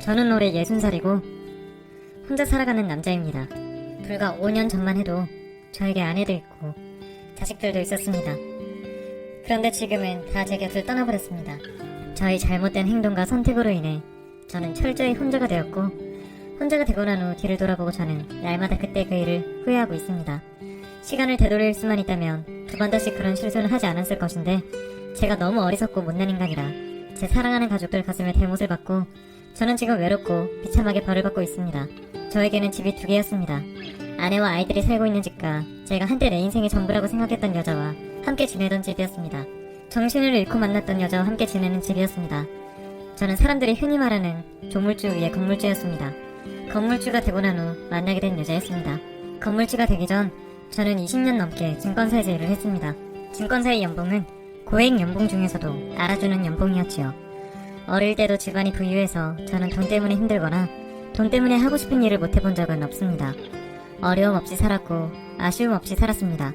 저는 올해 60살이고 혼자 살아가는 남자입니다. 불과 5년 전만 해도 저에게 아내도 있고 자식들도 있었습니다. 그런데 지금은 다 제 곁을 떠나버렸습니다. 저희 잘못된 행동과 선택으로 인해 저는 철저히 혼자가 되었고, 혼자가 되고 난 후 뒤를 돌아보고 저는 날마다 그때 그 일을 후회하고 있습니다. 시간을 되돌릴 수만 있다면 두 번 다시 그런 실수는 하지 않았을 것인데, 제가 너무 어리석고 못난 인간이라 제 사랑하는 가족들 가슴에 대못을 받고 저는 지금 외롭고 비참하게 벌을 받고 있습니다. 저에게는 집이 2개였습니다. 아내와 아이들이 살고 있는 집과 제가 한때 내 인생의 전부라고 생각했던 여자와 함께 지내던 집이었습니다. 정신을 잃고 만났던 여자와 함께 지내는 집이었습니다. 저는 사람들이 흔히 말하는 조물주 위에 건물주였습니다. 건물주가 되고 난 후 만나게 된 여자였습니다. 건물주가 되기 전 저는 20년 넘게 증권사에서 일을 했습니다. 증권사의 연봉은 고액 연봉 중에서도 알아주는 연봉이었지요. 어릴 때도 집안이 부유해서 저는 돈 때문에 힘들거나 돈 때문에 하고 싶은 일을 못해본 적은 없습니다. 어려움 없이 살았고 아쉬움 없이 살았습니다.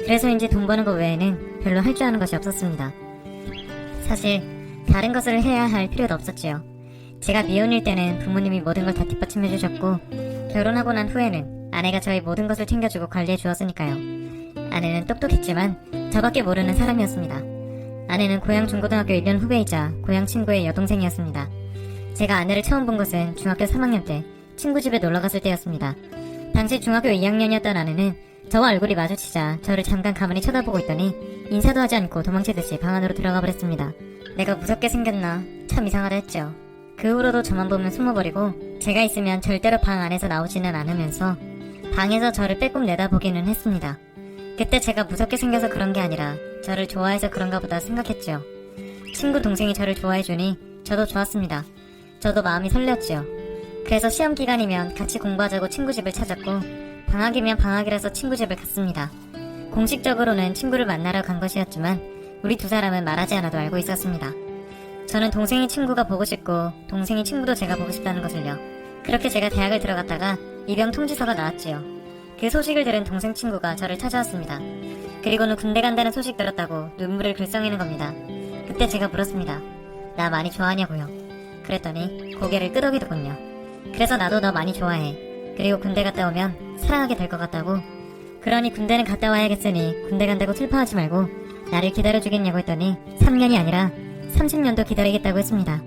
그래서인지 돈 버는 것 외에는 별로 할 줄 아는 것이 없었습니다. 사실 다른 것을 해야 할 필요도 없었지요. 제가 미혼일 때는 부모님이 모든 걸 다 뒷받침해 주셨고, 결혼하고 난 후에는 아내가 저희 모든 것을 챙겨주고 관리해 주었으니까요. 아내는 똑똑했지만 저밖에 모르는 사람이었습니다. 아내는 고향 중고등학교 1년 후배이자 고향 친구의 여동생이었습니다. 제가 아내를 처음 본 것은 중학교 3학년 때 친구 집에 놀러갔을 때였습니다. 당시 중학교 2학년이었던 아내는 저와 얼굴이 마주치자 저를 잠깐 가만히 쳐다보고 있더니 인사도 하지 않고 도망치듯이 방 안으로 들어가 버렸습니다. 내가 무섭게 생겼나 참 이상하다 했죠. 그 후로도 저만 보면 숨어버리고 제가 있으면 절대로 방 안에서 나오지는 않으면서 방에서 저를 빼꼼 내다보기는 했습니다. 그때 제가 무섭게 생겨서 그런 게 아니라 저를 좋아해서 그런가 보다 생각했죠. 친구 동생이 저를 좋아해주니 저도 좋았습니다. 저도 마음이 설레었지요. 그래서 시험 기간이면 같이 공부하자고 친구 집을 찾았고, 방학이면 방학이라서 친구 집을 갔습니다. 공식적으로는 친구를 만나러 간 것이었지만 우리 두 사람은 말하지 않아도 알고 있었습니다. 저는 동생이 친구가 보고 싶고 동생이 친구도 제가 보고 싶다는 것을요. 그렇게 제가 대학을 들어갔다가 입영 통지서가 나왔지요. 그 소식을 들은 동생 친구가 저를 찾아왔습니다. 그리고는 군대 간다는 소식 들었다고 눈물을 글썽이는 겁니다. 그때 제가 물었습니다. 나 많이 좋아하냐고요. 그랬더니 고개를 끄덕이더군요. 그래서 나도 너 많이 좋아해. 그리고 군대 갔다 오면 사랑하게 될 것 같다고. 그러니 군대는 갔다 와야겠으니 군대 간다고 슬퍼하지 말고 나를 기다려주겠냐고 했더니 3년이 아니라 30년도 기다리겠다고 했습니다.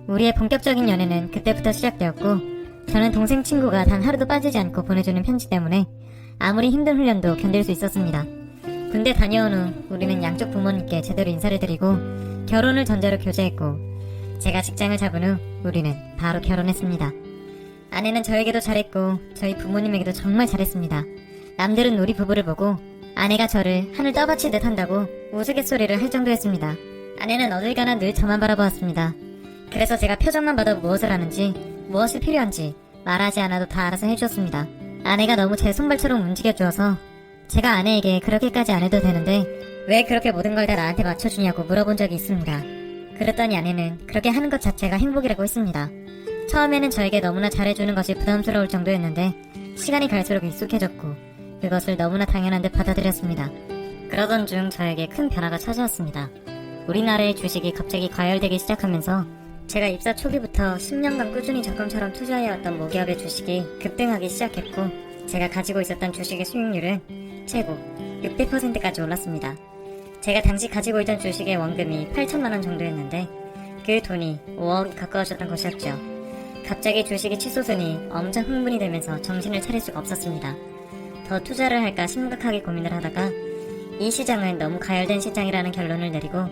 우리의 본격적인 연애는 그때부터 시작되었고, 저는 동생 친구가 단 하루도 빠지지 않고 보내주는 편지 때문에 아무리 힘든 훈련도 견딜 수 있었습니다. 군대 다녀온 후 우리는 양쪽 부모님께 제대로 인사를 드리고 결혼을 전제로 교제했고, 제가 직장을 잡은 후 우리는 바로 결혼했습니다. 아내는 저에게도 잘했고 저희 부모님에게도 정말 잘했습니다. 남들은 우리 부부를 보고 아내가 저를 하늘 떠받치듯 한다고 우스갯소리를 할 정도였습니다. 아내는 어딜 가나 늘 저만 바라보았습니다. 그래서 제가 표정만 봐도 무엇을 하는지 무엇이 필요한지 말하지 않아도 다 알아서 해주었습니다. 아내가 너무 제 손발처럼 움직여주어서 제가 아내에게 그렇게까지 안 해도 되는데 왜 그렇게 모든 걸 다 나한테 맞춰주냐고 물어본 적이 있습니다. 그랬더니 아내는 그렇게 하는 것 자체가 행복이라고 했습니다. 처음에는 저에게 너무나 잘해주는 것이 부담스러울 정도였는데 시간이 갈수록 익숙해졌고 그것을 너무나 당연한 듯 받아들였습니다. 그러던 중 저에게 큰 변화가 찾아왔습니다. 우리나라의 주식이 갑자기 과열되기 시작하면서 제가 입사 초기부터 10년간 꾸준히 적금처럼 투자해왔던 모기업의 주식이 급등하기 시작했고, 제가 가지고 있었던 주식의 수익률은 최고 600%까지 올랐습니다. 제가 당시 가지고 있던 주식의 원금이 8천만원 정도였는데 그 돈이 5억이 가까워졌던 것이었죠. 갑자기 주식이 치솟으니 엄청 흥분이 되면서 정신을 차릴 수가 없었습니다. 더 투자를 할까 심각하게 고민을 하다가 이 시장은 너무 가열된 시장이라는 결론을 내리고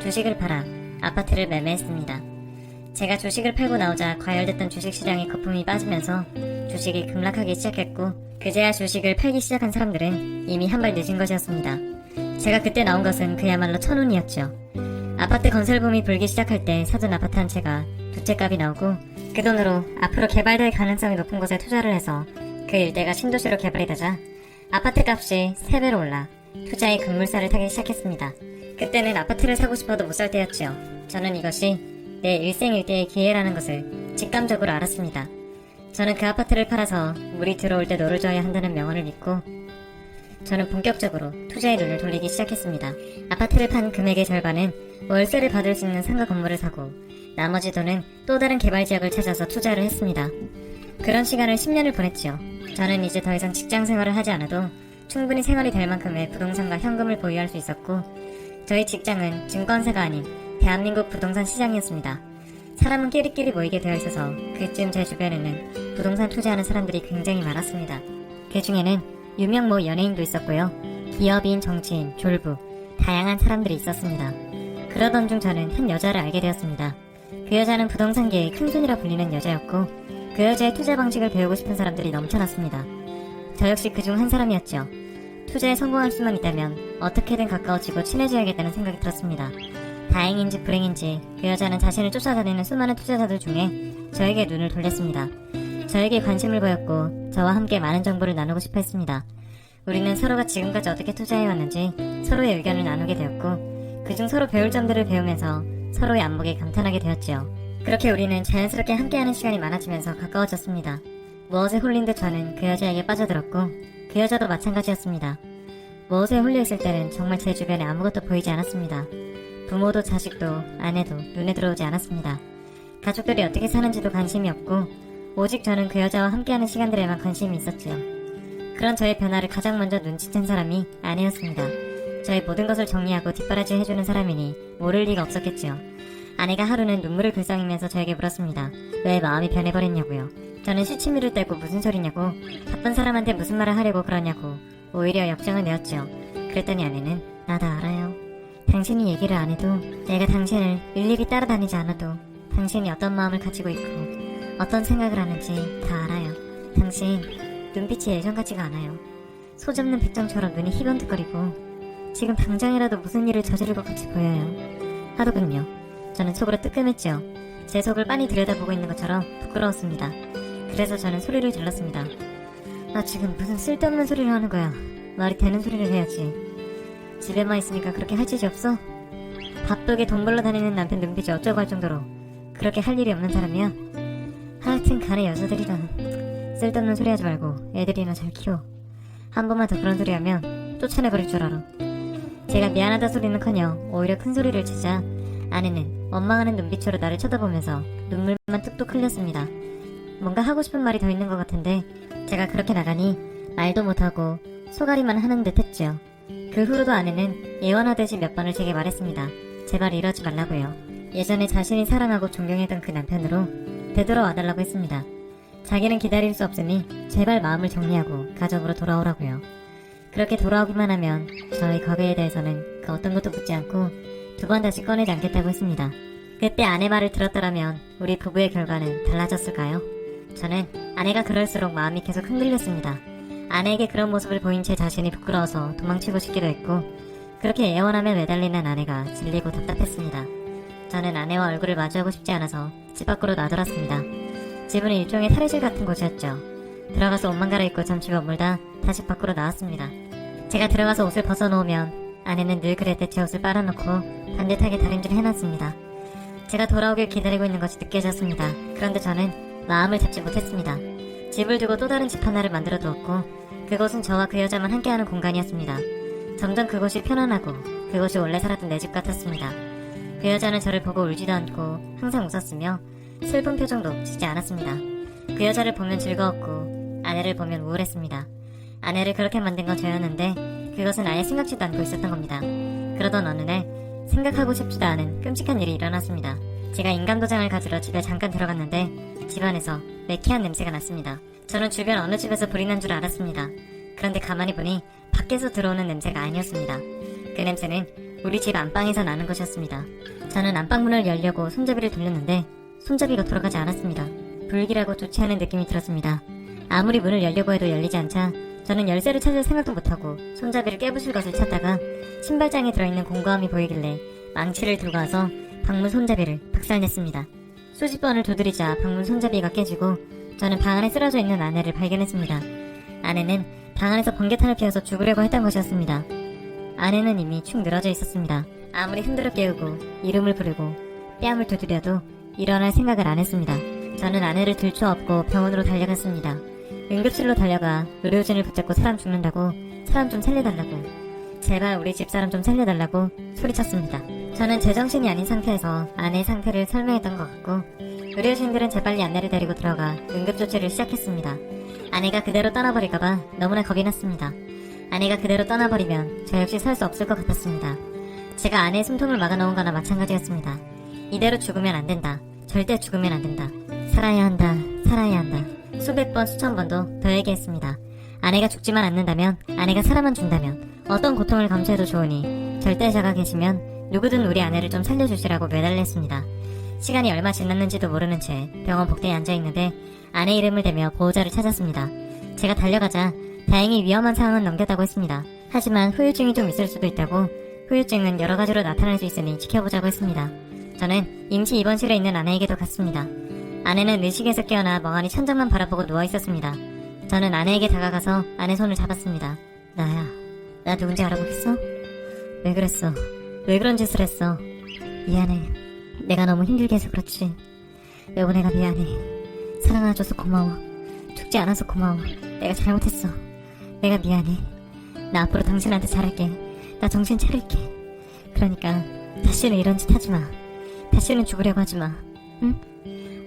주식을 팔아 아파트를 매매했습니다. 제가 주식을 팔고 나오자 과열됐던 주식시장의 거품이 빠지면서 주식이 급락하기 시작했고, 그제야 주식을 팔기 시작한 사람들은 이미 한 발 늦은 것이었습니다. 제가 그때 나온 것은 그야말로 천운이었죠. 아파트 건설붐이 불기 시작할 때 사둔 아파트 한 채가 두 채 값이 나오고, 그 돈으로 앞으로 개발될 가능성이 높은 곳에 투자를 해서 그 일대가 신도시로 개발이 되자 아파트 값이 3배로 올라 투자의 급물살을 타기 시작했습니다. 그때는 아파트를 사고 싶어도 못 살 때였지요. 저는 이것이 내 일생일대의 기회라는 것을 직감적으로 알았습니다. 저는 그 아파트를 팔아서 물이 들어올 때 노를 져야 한다는 명언을 믿고 저는 본격적으로 투자의 눈을 돌리기 시작했습니다. 아파트를 판 금액의 절반은 월세를 받을 수 있는 상가 건물을 사고 나머지 돈은 또 다른 개발 지역을 찾아서 투자를 했습니다. 그런 시간을 10년을 보냈죠. 저는 이제 더 이상 직장 생활을 하지 않아도 충분히 생활이 될 만큼의 부동산과 현금을 보유할 수 있었고, 저희 직장은 증권사가 아닌 대한민국 부동산 시장이었습니다. 사람은 끼리끼리 모이게 되어 있어서 그쯤 제 주변에는 부동산 투자하는 사람들이 굉장히 많았습니다. 그 중에는 유명 모 연예인도 있었고요. 기업인, 정치인, 졸부, 다양한 사람들이 있었습니다. 그러던 중 저는 한 여자를 알게 되었습니다. 그 여자는 부동산계의 큰손이라 불리는 여자였고, 그 여자의 투자 방식을 배우고 싶은 사람들이 넘쳐났습니다. 저 역시 그중 한 사람이었죠. 투자에 성공할 수만 있다면 어떻게든 가까워지고 친해져야겠다는 생각이 들었습니다. 다행인지 불행인지 그 여자는 자신을 쫓아다니는 수많은 투자자들 중에 저에게 눈을 돌렸습니다. 저에게 관심을 보였고 저와 함께 많은 정보를 나누고 싶어 했습니다. 우리는 서로가 지금까지 어떻게 투자해왔는지 서로의 의견을 나누게 되었고, 그중 서로 배울 점들을 배우면서 서로의 안목에 감탄하게 되었지요. 그렇게 우리는 자연스럽게 함께하는 시간이 많아지면서 가까워졌습니다. 무엇에 홀린 듯 저는 그 여자에게 빠져들었고, 그 여자도 마찬가지였습니다. 무엇에 홀려있을 때는 정말 제 주변에 아무것도 보이지 않았습니다. 부모도 자식도 아내도 눈에 들어오지 않았습니다. 가족들이 어떻게 사는지도 관심이 없고, 오직 저는 그 여자와 함께하는 시간들에만 관심이 있었지요. 그런 저의 변화를 가장 먼저 눈치챈 사람이 아내였습니다. 저의 모든 것을 정리하고 뒷바라지 해주는 사람이니 모를 리가 없었겠지요. 아내가 하루는 눈물을 글썽이면서 저에게 물었습니다. 왜 마음이 변해버렸냐고요. 저는 시치미를 떼고 무슨 소리냐고, 바쁜 사람한테 무슨 말을 하려고 그러냐고 오히려 역정을 내었지요. 그랬더니 아내는 나 다 알아요. 당신이 얘기를 안 해도 내가 당신을 일일이 따라다니지 않아도 당신이 어떤 마음을 가지고 있고 어떤 생각을 하는지 다 알아요. 당신 눈빛이 예전 같지가 않아요. 소접는 백정처럼 눈이 희번뜩거리고 지금 당장이라도 무슨 일을 저지를 것 같이 보여요. 하더군요. 저는 속으로 뜨끔했죠. 제 속을 빤히 들여다보고 있는 것처럼 부끄러웠습니다. 그래서 저는 소리를 질렀습니다. 나 지금 무슨 쓸데없는 소리를 하는 거야. 말이 되는 소리를 해야지. 집에만 있으니까 그렇게 할 짓이 없어? 바쁘게 돈 벌러 다니는 남편 눈빛이 어쩌고 할 정도로 그렇게 할 일이 없는 사람이야? 하여튼 간에 여자들이란 쓸데없는 소리 하지 말고 애들이나 잘 키워. 한 번만 더 그런 소리 하면 쫓아내버릴 줄 알아. 제가 미안하다 소리는커녕 오히려 큰 소리를 치자 아내는 원망하는 눈빛으로 나를 쳐다보면서 눈물만 뚝뚝 흘렸습니다. 뭔가 하고 싶은 말이 더 있는 것 같은데 제가 그렇게 나가니 말도 못하고 소가리만 하는 듯 했지요. 그 후로도 아내는 예언하듯이 몇 번을 제게 말했습니다. 제발 이러지 말라고요. 예전에 자신이 사랑하고 존경했던 그 남편으로 되돌아와달라고 했습니다. 자기는 기다릴 수 없으니 제발 마음을 정리하고 가족으로 돌아오라고요. 그렇게 돌아오기만 하면 저의 과거에 대해서는 그 어떤 것도 묻지 않고 두 번 다시 꺼내지 않겠다고 했습니다. 그때 아내 말을 들었더라면 우리 부부의 결과는 달라졌을까요? 저는 아내가 그럴수록 마음이 계속 흔들렸습니다. 아내에게 그런 모습을 보인 제 자신이 부끄러워서 도망치고 싶기도 했고, 그렇게 애원하며 매달리는 아내가 질리고 답답했습니다. 저는 아내와 얼굴을 마주하고 싶지 않아서 집 밖으로 나돌았습니다. 집은 일종의 탈의실 같은 곳이었죠. 들어가서 옷만 갈아입고 잠시 머물다 다시 밖으로 나왔습니다. 제가 들어가서 옷을 벗어놓으면 아내는 늘 그랬듯 제 옷을 빨아놓고 반듯하게 다림질을 해놨습니다. 제가 돌아오길 기다리고 있는 것이 느껴졌습니다. 그런데 저는 마음을 잡지 못했습니다. 집을 두고 또 다른 집 하나를 만들어 두었고, 그곳은 저와 그 여자만 함께하는 공간이었습니다. 점점 그곳이 편안하고 그곳이 원래 살았던 내 집 같았습니다. 그 여자는 저를 보고 울지도 않고 항상 웃었으며 슬픈 표정도 짓지 않았습니다. 그 여자를 보면 즐거웠고 아내를 보면 우울했습니다. 아내를 그렇게 만든 건 저였는데 그것은 아예 생각지도 않고 있었던 겁니다. 그러던 어느 날 생각하고 싶지도 않은 끔찍한 일이 일어났습니다. 제가 인감도장을 가지러 집에 잠깐 들어갔는데 집안에서 매캐한 냄새가 났습니다. 저는 주변 어느 집에서 불이 난 줄 알았습니다. 그런데 가만히 보니 밖에서 들어오는 냄새가 아니었습니다. 그 냄새는 우리 집 안방에서 나는 것이었습니다. 저는 안방문을 열려고 손잡이를 돌렸는데 손잡이가 돌아가지 않았습니다. 불길하고 좋지 않은 느낌이 들었습니다. 아무리 문을 열려고 해도 열리지 않자 저는 열쇠를 찾을 생각도 못하고 손잡이를 깨부술 것을 찾다가 신발장에 들어있는 공구함이 보이길래 망치를 들고 와서 방문 손잡이를 박살냈습니다. 수십 번을 두드리자 방문 손잡이가 깨지고 저는 방 안에 쓰러져 있는 아내를 발견했습니다. 아내는 방 안에서 번개탄을 피워서 죽으려고 했던 것이었습니다. 아내는 이미 축 늘어져 있었습니다. 아무리 흔들어 깨우고 이름을 부르고 뺨을 두드려도 일어날 생각을 안 했습니다. 저는 아내를 들추 업고 병원으로 달려갔습니다. 응급실로 달려가 의료진을 붙잡고 사람 죽는다고, 사람 좀 살려달라고, 제발 우리 집사람 좀 살려달라고 소리쳤습니다. 저는 제정신이 아닌 상태에서 아내의 상태를 설명했던 것 같고 의료진들은 재빨리 아내를 데리고 들어가 응급조치를 시작했습니다. 아내가 그대로 떠나버릴까봐 너무나 겁이 났습니다. 아내가 그대로 떠나버리면 저 역시 살 수 없을 것 같았습니다. 제가 아내의 숨통을 막아놓은 거나 마찬가지였습니다. 이대로 죽으면 안 된다. 절대 죽으면 안 된다. 살아야 한다. 살아야 한다. 수백 번 수천 번도 더 얘기했습니다. 아내가 죽지만 않는다면, 아내가 살아만 준다면 어떤 고통을 감수해도 좋으니 절대자가 계시면 누구든 우리 아내를 좀 살려주시라고 매달렸습니다. 시간이 얼마 지났는지도 모르는 채 병원 복대에 앉아있는데 아내 이름을 대며 보호자를 찾았습니다. 제가 달려가자 다행히 위험한 상황은 넘겼다고 했습니다. 하지만 후유증이 좀 있을 수도 있다고, 후유증은 여러 가지로 나타날 수 있으니 지켜보자고 했습니다. 저는 임시 입원실에 있는 아내에게도 갔습니다. 아내는 의식에서 깨어나 멍하니 천장만 바라보고 누워있었습니다. 저는 아내에게 다가가서 아내 손을 잡았습니다. 나야, 나 누군지 알아보겠어? 왜 그랬어? 왜 그런 짓을 했어? 미안해. 내가 너무 힘들게 해서 그렇지. 여보, 내가 미안해. 사랑해줘서 고마워. 죽지 않아서 고마워. 내가 잘못했어. 내가 미안해. 나 앞으로 당신한테 잘할게. 나 정신 차릴게. 그러니까 다시는 이런 짓 하지마. 다시는 죽으려고 하지마. 응?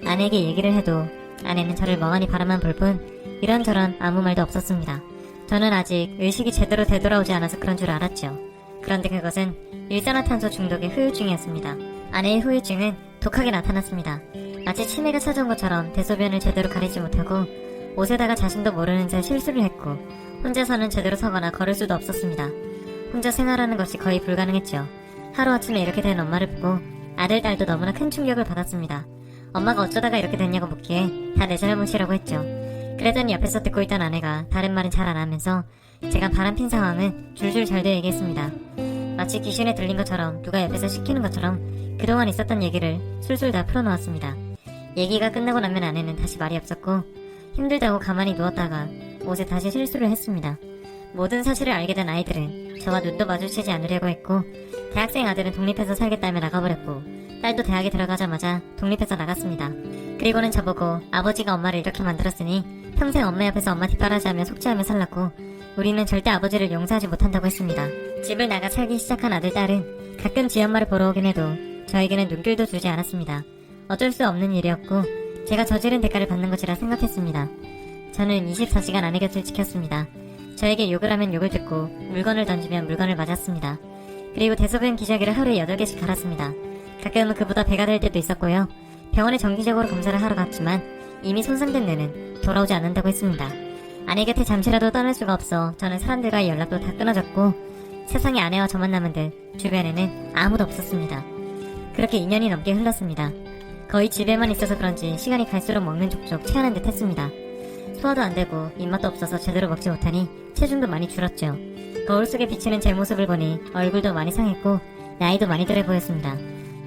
아내에게 얘기를 해도 아내는 저를 멍하니 바라만 볼 뿐 이런저런 아무 말도 없었습니다. 저는 아직 의식이 제대로 되돌아오지 않아서 그런 줄 알았죠. 그런데 그것은 일산화탄소 중독의 후유증이었습니다. 아내의 후유증은 독하게 나타났습니다. 마치 치매가 찾아온 것처럼 대소변을 제대로 가리지 못하고 옷에다가 자신도 모르는 채 실수를 했고 혼자서는 제대로 서거나 걸을 수도 없었습니다. 혼자 생활하는 것이 거의 불가능했죠. 하루아침에 이렇게 된 엄마를 보고 아들, 딸도 너무나 큰 충격을 받았습니다. 엄마가 어쩌다가 이렇게 됐냐고 묻기에 다 내 잘못이라고 했죠. 그랬더니 옆에서 듣고 있던 아내가 다른 말은 잘 안 하면서 제가 바람핀 상황은 줄줄 잘도 얘기했습니다. 마치 귀신에 들린 것처럼 누가 옆에서 시키는 것처럼 그동안 있었던 얘기를 술술 다 풀어놓았습니다. 얘기가 끝나고 나면 아내는 다시 말이 없었고 힘들다고 가만히 누웠다가 옷에 다시 실수를 했습니다. 모든 사실을 알게 된 아이들은 저와 눈도 마주치지 않으려고 했고 대학생 아들은 독립해서 살겠다며 나가버렸고 딸도 대학에 들어가자마자 독립해서 나갔습니다. 그리고는 저보고 아버지가 엄마를 이렇게 만들었으니 평생 엄마 옆에서 엄마 뒷바라지하며 속죄하며 살라고 우리는 절대 아버지를 용서하지 못한다고 했습니다. 집을 나가 살기 시작한 아들, 딸은 가끔 지엄마를 보러 오긴 해도 저에게는 눈길도 주지 않았습니다. 어쩔 수 없는 일이었고 제가 저지른 대가를 받는 것이라 생각했습니다. 저는 24시간 아내 곁을 지켰습니다. 저에게 욕을 하면 욕을 듣고 물건을 던지면 물건을 맞았습니다. 그리고 대소변 기저귀를 하루에 8개씩 갈았습니다. 가끔은 그보다 배가 될 때도 있었고요. 병원에 정기적으로 검사를 하러 갔지만 이미 손상된 뇌는 돌아오지 않는다고 했습니다. 아내 곁에 잠시라도 떠날 수가 없어 저는 사람들과의 연락도 다 끊어졌고 세상에 아내와 저만 남은데 주변에는 아무도 없었습니다. 그렇게 2년이 넘게 흘렀습니다. 거의 집에만 있어서 그런지 시간이 갈수록 먹는 족족 체하는 듯 했습니다. 소화도 안 되고 입맛도 없어서 제대로 먹지 못하니 체중도 많이 줄었죠. 거울 속에 비치는 제 모습을 보니 얼굴도 많이 상했고 나이도 많이 들어 보였습니다.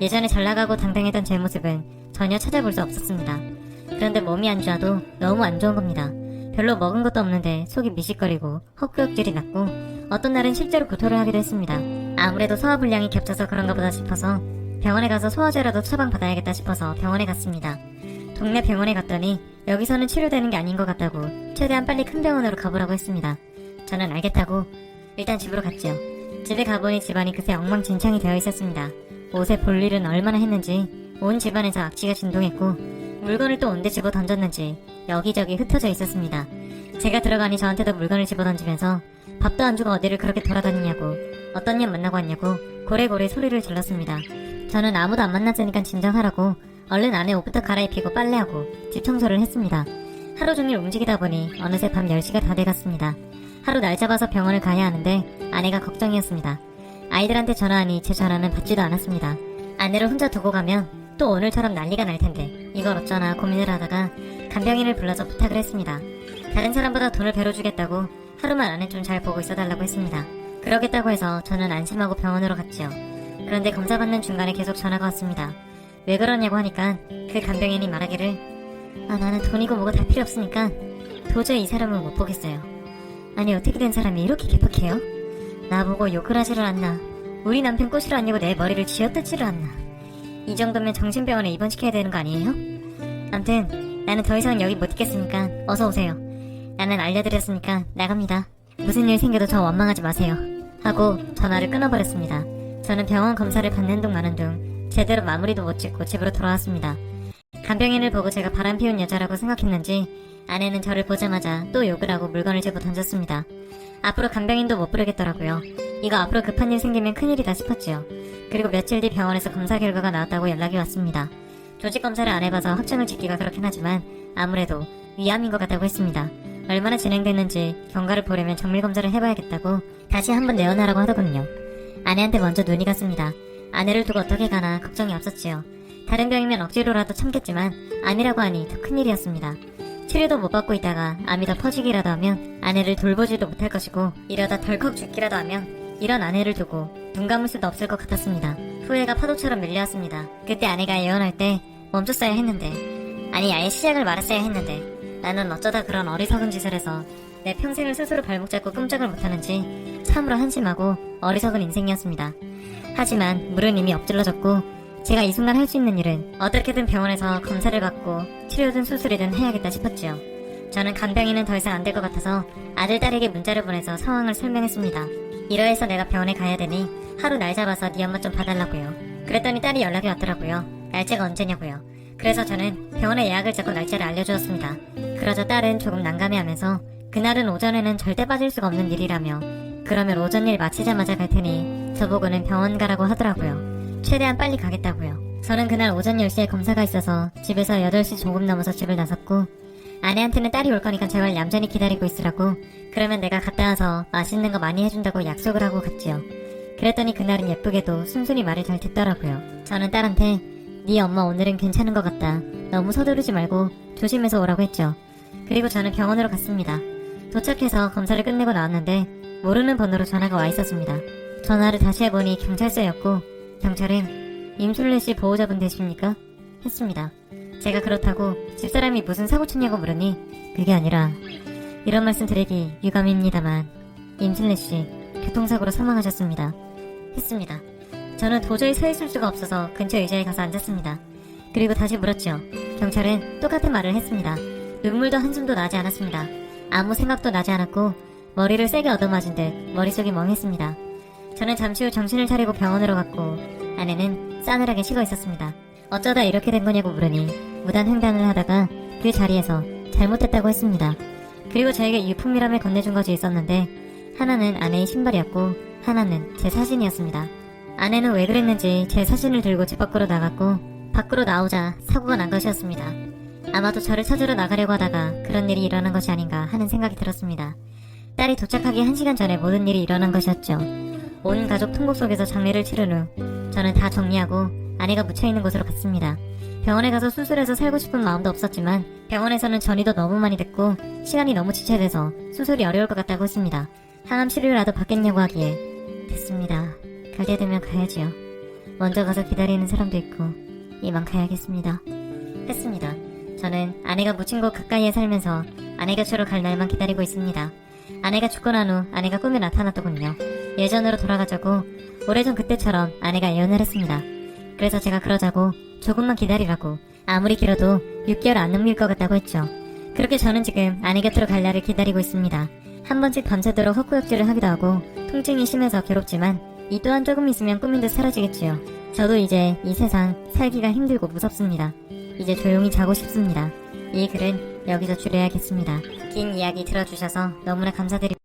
예전에 잘나가고 당당했던 제 모습은 전혀 찾아볼 수 없었습니다. 그런데 몸이 안 좋아도 너무 안 좋은 겁니다. 별로 먹은 것도 없는데 속이 미식거리고 헛구역질이 났고 어떤 날은 실제로 구토를 하기도 했습니다. 아무래도 소화불량이 겹쳐서 그런가 보다 싶어서 병원에 가서 소화제라도 처방받아야겠다 싶어서 병원에 갔습니다. 동네 병원에 갔더니 여기서는 치료되는 게 아닌 것 같다고 최대한 빨리 큰 병원으로 가보라고 했습니다. 저는 알겠다고 일단 집으로 갔죠. 집에 가보니 집안이 그새 엉망진창이 되어 있었습니다. 옷에 볼 일은 얼마나 했는지 온 집안에서 악취가 진동했고 물건을 또 온데 집어 던졌는지 여기저기 흩어져 있었습니다. 제가 들어가니 저한테도 물건을 집어 던지면서 밥도 안 주고 어디를 그렇게 돌아다니냐고 어떤 년 만나고 왔냐고 고래고래 소리를 질렀습니다. 저는 아무도 안 만났으니까 진정하라고 얼른 안에 옷부터 갈아입히고 빨래하고 집 청소를 했습니다. 하루 종일 움직이다 보니 어느새 밤 10시가 다 돼갔습니다. 하루 날 잡아서 병원을 가야 하는데 아내가 걱정이었습니다. 아이들한테 전화하니 제 전화는 받지도 않았습니다. 아내를 혼자 두고 가면 또 오늘처럼 난리가 날 텐데 이걸 어쩌나 고민을 하다가 간병인을 불러서 부탁을 했습니다. 다른 사람보다 돈을 배로 주겠다고 하루만 안에 좀 잘 보고 있어달라고 했습니다. 그러겠다고 해서 저는 안심하고 병원으로 갔죠. 그런데 검사받는 중간에 계속 전화가 왔습니다. 왜 그러냐고 하니까 그 간병인이 말하기를 나는 돈이고 뭐고 다 필요 없으니까 도저히 이 사람은 못 보겠어요. 아니 어떻게 된 사람이 이렇게 개팍해요? 나보고 욕을 하지를 않나 우리 남편 꼬시러 왔냐고 내 머리를 쥐어뜯지를 않나 이 정도면 정신병원에 입원시켜야 되는 거 아니에요? 암튼 나는 더 이상 여기 못 있겠으니까 어서 오세요. 나는 알려드렸으니까 나갑니다. 무슨 일 생겨도 저 원망하지 마세요. 하고 전화를 끊어버렸습니다. 저는 병원 검사를 받는 둥 마는 둥 제대로 마무리도 못 짓고 집으로 돌아왔습니다. 간병인을 보고 제가 바람피운 여자라고 생각했는지 아내는 저를 보자마자 또 욕을 하고 물건을 제고 던졌습니다. 앞으로 간병인도 못 부르겠더라고요. 이거 앞으로 급한 일 생기면 큰일이다 싶었지요. 그리고 며칠 뒤 병원에서 검사 결과가 나왔다고 연락이 왔습니다. 조직 검사를 안 해봐서 확정을 짓기가 그렇긴 하지만 아무래도 위암인 것 같다고 했습니다. 얼마나 진행됐는지 경과를 보려면 정밀 검사를 해봐야겠다고 다시 한번 내어놔라고 하더군요. 아내한테 먼저 눈이 갔습니다. 아내를 두고 어떻게 가나 걱정이 앞섰지요. 다른 병이면 억지로라도 참겠지만 암이라고 하니 더 큰일이었습니다. 치료도 못 받고 있다가 암이 더 퍼지기라도 하면 아내를 돌보지도 못할 것이고 이러다 덜컥 죽기라도 하면 이런 아내를 두고 눈 감을 수도 없을 것 같았습니다. 후회가 파도처럼 밀려왔습니다. 그때 아내가 예언할 때 멈췄어야 했는데, 아니 아예 시작을 말았어야 했는데 나는 어쩌다 그런 어리석은 짓을 해서 내 평생을 스스로 발목 잡고 꼼짝을 못하는지 참으로 한심하고 어리석은 인생이었습니다. 하지만 물은 이미 엎질러졌고 제가 이 순간 할 수 있는 일은 어떻게든 병원에서 검사를 받고 치료든 수술이든 해야겠다 싶었지요. 저는 간병인은 더 이상 안 될 것 같아서 아들 딸에게 문자를 보내서 상황을 설명했습니다. 이러해서 내가 병원에 가야 되니 하루 날 잡아서 네 엄마 좀 봐달라고요. 그랬더니 딸이 연락이 왔더라고요. 날짜가 언제냐고요. 그래서 저는 병원에 예약을 잡고 날짜를 알려주었습니다. 그러자 딸은 조금 난감해하면서 그날은 오전에는 절대 빠질 수가 없는 일이라며 그러면 오전 일 마치자마자 갈 테니 저보고는 병원 가라고 하더라고요. 최대한 빨리 가겠다고요. 저는 그날 오전 10시에 검사가 있어서 집에서 8시 조금 넘어서 집을 나섰고 아내한테는 딸이 올 거니까 제발 얌전히 기다리고 있으라고 그러면 내가 갔다 와서 맛있는 거 많이 해준다고 약속을 하고 갔지요. 그랬더니 그날은 예쁘게도 순순히 말을 잘 듣더라고요. 저는 딸한테 네 엄마 오늘은 괜찮은 것 같다. 너무 서두르지 말고 조심해서 오라고 했죠. 그리고 저는 병원으로 갔습니다. 도착해서 검사를 끝내고 나왔는데 모르는 번호로 전화가 와 있었습니다. 전화를 다시 해보니 경찰서였고 경찰은 임술래 씨 보호자분 되십니까? 했습니다. 제가 그렇다고 집사람이 무슨 사고 쳤냐고 물으니 그게 아니라 이런 말씀 드리기 유감입니다만 임술래 씨 교통사고로 사망하셨습니다. 했습니다. 저는 도저히 서 있을 수가 없어서 근처 의자에 가서 앉았습니다. 그리고 다시 물었죠. 경찰은 똑같은 말을 했습니다. 눈물도 한숨도 나지 않았습니다. 아무 생각도 나지 않았고 머리를 세게 얻어맞은 듯 머릿속이 멍했습니다. 저는 잠시 후 정신을 차리고 병원으로 갔고 아내는 싸늘하게 식어 있었습니다. 어쩌다 이렇게 된 거냐고 물으니 무단횡단을 하다가 그 자리에서 잘못했다고 했습니다. 그리고 저에게 유품이람을 건네준 것이 있었는데 하나는 아내의 신발이었고 하나는 제 사진이었습니다. 아내는 왜 그랬는지 제 사진을 들고 집 밖으로 나갔고 밖으로 나오자 사고가 난 것이었습니다. 아마도 저를 찾으러 나가려고 하다가 그런 일이 일어난 것이 아닌가 하는 생각이 들었습니다. 딸이 도착하기 1시간 전에 모든 일이 일어난 것이었죠. 온 가족 통곡 속에서 장례를 치른 후 저는 다 정리하고 아내가 묻혀있는 곳으로 갔습니다. 병원에 가서 수술해서 살고 싶은 마음도 없었지만 병원에서는 전이도 너무 많이 듣고 시간이 너무 지체돼서 수술이 어려울 것 같다고 했습니다. 항암 치료라도 받겠냐고 하기에 됐습니다. 갈 때 되면 가야지요. 먼저 가서 기다리는 사람도 있고 이만 가야겠습니다. 했습니다. 저는 아내가 묻힌 곳 가까이에 살면서 아내 곁으로 갈 날만 기다리고 있습니다. 아내가 죽고 난 후 아내가 꿈에 나타났더군요. 예전으로 돌아가자고 오래전 그때처럼 아내가 예언을 했습니다. 그래서 제가 그러자고 조금만 기다리라고 아무리 길어도 6개월 안 넘길 것 같다고 했죠. 그렇게 저는 지금 아내 곁으로 갈 날을 기다리고 있습니다. 한 번씩 밤새도록 헛구역질을 하기도 하고 통증이 심해서 괴롭지만 이 또한 조금 있으면 꿈인 듯 사라지겠지요. 저도 이제 이 세상 살기가 힘들고 무섭습니다. 이제 조용히 자고 싶습니다. 이 글은 여기서 줄여야겠습니다. 긴 이야기 들어주셔서 너무나 감사드립니다.